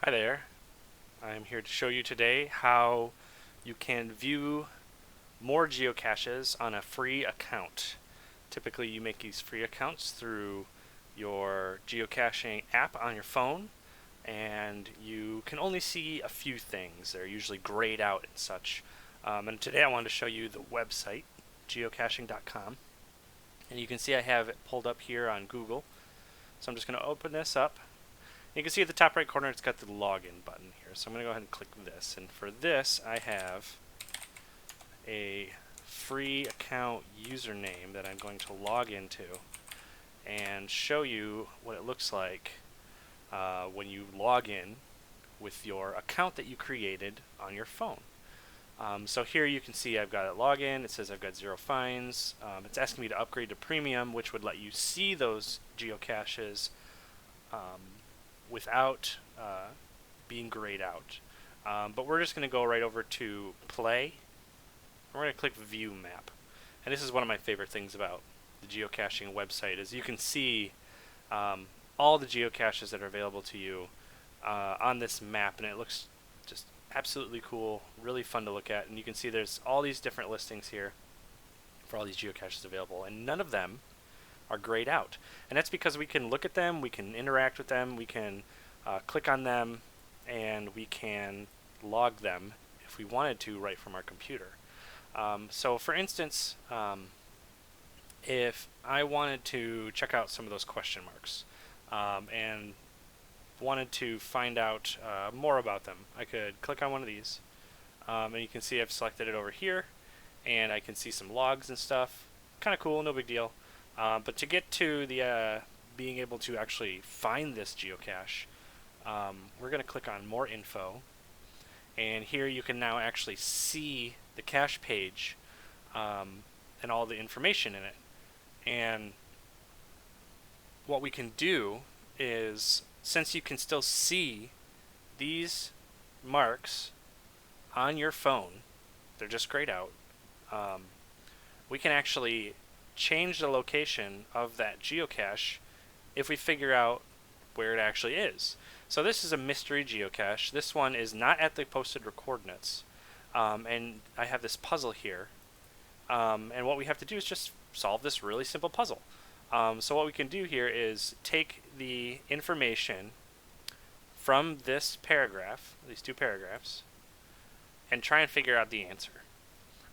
Hi there. I'm here to show you today how you can view more geocaches on a free account. Typically, you make these free accounts through your geocaching app on your phone, and you can only see a few things. They're usually grayed out and such. And today I wanted to show you the website, geocaching.com. And you can see I have it pulled up here on Google. So I'm just going to open this up. You can see at the top right corner it's got the login button here. So I'm going to go ahead and click this. And for this, I have a free account username that I'm going to log into and show you what it looks like when you log in with your account that you created on your phone. So here you can see I've got a login. It says I've got 0 fines. It's asking me to upgrade to premium, which would let you see those geocaches without being grayed out. But we're just going to go right over to play. We're going to click view map. And this is one of my favorite things about the geocaching website is you can see all the geocaches that are available to you on this map, and it looks just absolutely cool, really fun to look at. And you can see there's all these different listings here for all these geocaches available, and none of them are grayed out. And that's because we can look at them, we can interact with them, we can click on them, and we can log them if we wanted to right from our computer. So for instance, if I wanted to check out some of those question marks and wanted to find out more about them, I could click on one of these, and you can see I've selected it over here, and I can see some logs and stuff. Kind of cool, no big deal. But to get to the being able to actually find this geocache, we're going to click on more info, and here you can now actually see the cache page and all the information in it. And what we can do is, since you can still see these marks on your phone, they're just grayed out, we can actually change the location of that geocache if we figure out where it actually is. So this is a mystery geocache. This one is not at the posted coordinates. And I have this puzzle here. And what we have to do is just solve this really simple puzzle. So what we can do here is take the information from this paragraph, these two paragraphs, and try and figure out the answer.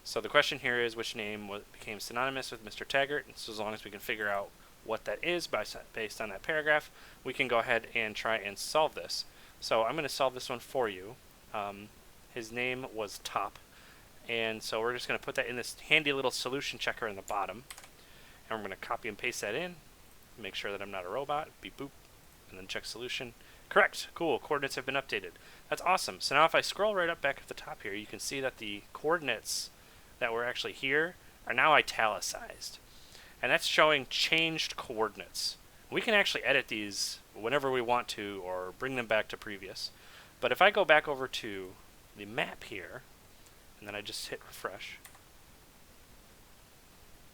So the question here is which name became synonymous with Mr. Taggart, and so as long as we can figure out what that is based on that paragraph, we can go ahead and try and solve this. So I'm going to solve this one for you. His name was Top, and so we're just going to put that in this handy little solution checker in the bottom, and we're going to copy and paste that in, make sure that I'm not a robot, beep boop, and then check solution. Correct, cool, coordinates have been updated. That's awesome. So now if I scroll right up back at the top here, you can see that the coordinates that were actually here are now italicized. And that's showing changed coordinates. We can actually edit these whenever we want to or bring them back to previous. But if I go back over to the map here, and then I just hit refresh,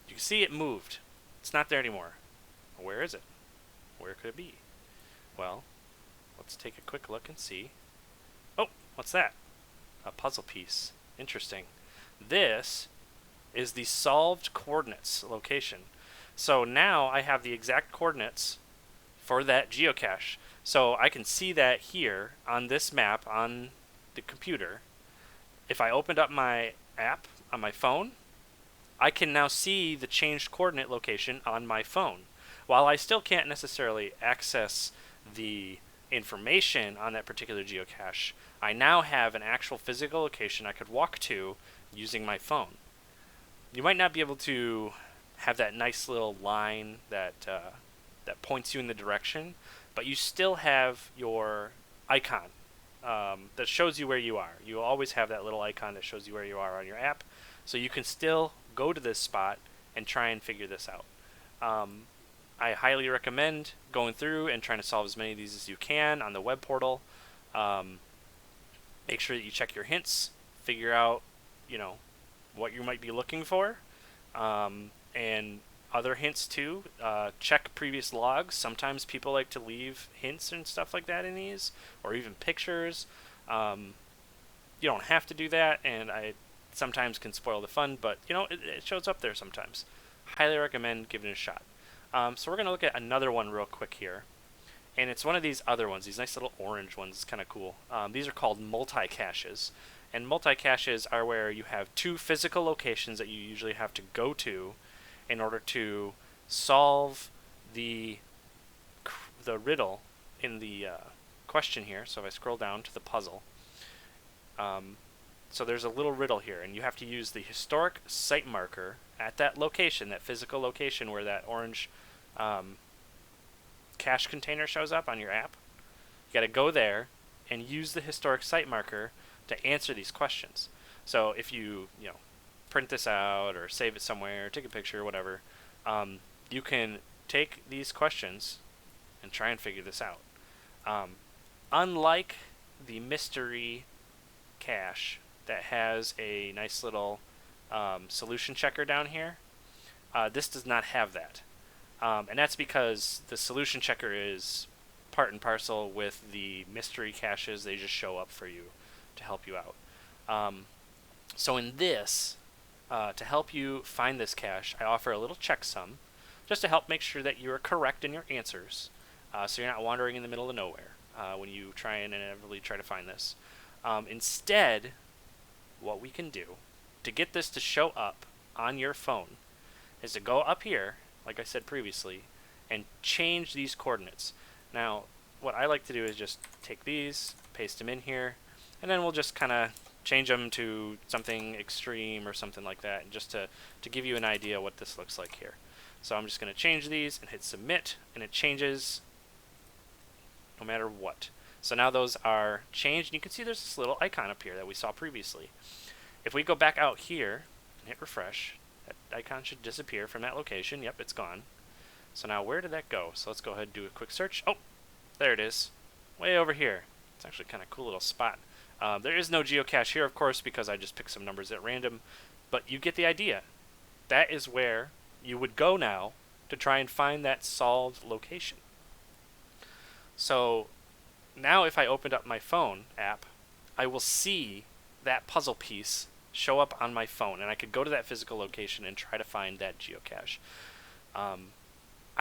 you can see it moved. It's not there anymore. Where is it? Where could it be? Well, let's take a quick look and see. Oh, what's that? A puzzle piece. Interesting. This is the solved coordinates location. So now I have the exact coordinates for that geocache. So I can see that here on this map on the computer. If I opened up my app on my phone, I can now see the changed coordinate location on my phone. While I still can't necessarily access the information on that particular geocache, I now have an actual physical location I could walk to using my phone. You might not be able to have that nice little line that points you in the direction, but you still have your icon that shows you where you are. You always have that little icon that shows you where you are on your app, so you can still go to this spot and try and figure this out. I highly recommend going through and trying to solve as many of these as you can on the web portal. Make sure that you check your hints, figure out, what you might be looking for, and other hints too. Check previous logs. Sometimes people like to leave hints and stuff like that in these, or even pictures. You don't have to do that, and I sometimes can spoil the fun, but it shows up there sometimes. Highly recommend giving it a shot. So we're going to look at another one real quick here, and it's one of these other ones, these nice little orange ones. It's kind of cool. These are called multi-caches, and multi-caches are where you have two physical locations that you usually have to go to in order to solve the riddle in the question here. So if I scroll down to the puzzle, so there's a little riddle here, and you have to use the historic site marker at that location, that physical location where that orange cache container shows up on your app. You got to go there and use the historic site marker to answer these questions. So if you print this out or save it somewhere, take a picture, or whatever, you can take these questions and try and figure this out. Unlike the mystery cache that has a nice little solution checker down here, this does not have that. And that's because the solution checker is part and parcel with the mystery caches. They just show up for you to help you out. So in this, to help you find this cache, I offer a little checksum just to help make sure that you are correct in your answers, so you're not wandering in the middle of nowhere when you try and inevitably try to find this. Instead, what we can do to get this to show up on your phone is to go up here, like I said previously, and change these coordinates. Now, what I like to do is just take these, paste them in here, and then we'll just kind of change them to something extreme or something like that, just to give you an idea what this looks like here. So I'm just going to change these and hit submit, and it changes no matter what. So now those are changed, and you can see there's this little icon up here that we saw previously. If we go back out here and hit refresh, that icon should disappear from that location. Yep, it's gone. So now where did that go? So let's go ahead and do a quick search. Oh, there it is. Way over here. It's actually kind of a cool little spot. There is no geocache here, of course, because I just picked some numbers at random, but you get the idea. That is where you would go now to try and find that solved location. So now if I opened up my phone app, I will see that puzzle piece show up on my phone, and I could go to that physical location and try to find that geocache. I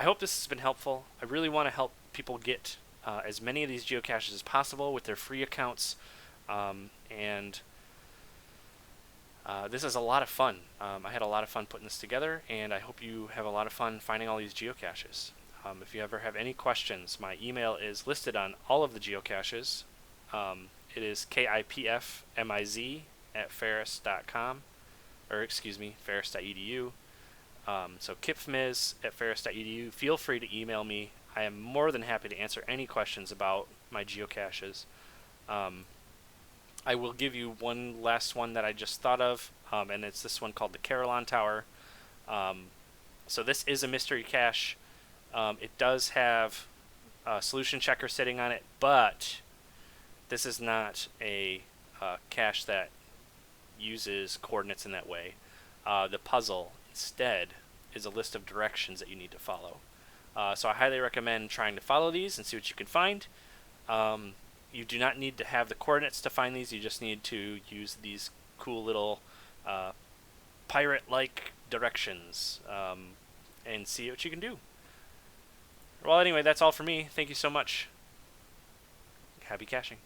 hope this has been helpful. I really want to help people get as many of these geocaches as possible with their free accounts, and this is a lot of fun. I had a lot of fun putting this together, and I hope you have a lot of fun finding all these geocaches. If you ever have any questions, my email is listed on all of the geocaches. It is kipfmiz@ferris.com, or excuse me, ferris.edu. So kipfmiz@ferris.edu. Feel free to email me. I am more than happy to answer any questions about my geocaches. I will give you one last one that I just thought of, and it's this one called the Carillon Tower. So this is a mystery cache. It does have a solution checker sitting on it, but this is not a cache that uses coordinates in that way. The puzzle instead is a list of directions that you need to follow. So I highly recommend trying to follow these and see what you can find. You do not need to have the coordinates to find these. You just need to use these cool little pirate-like directions and see what you can do. Well, anyway, that's all for me. Thank you so much. Happy caching.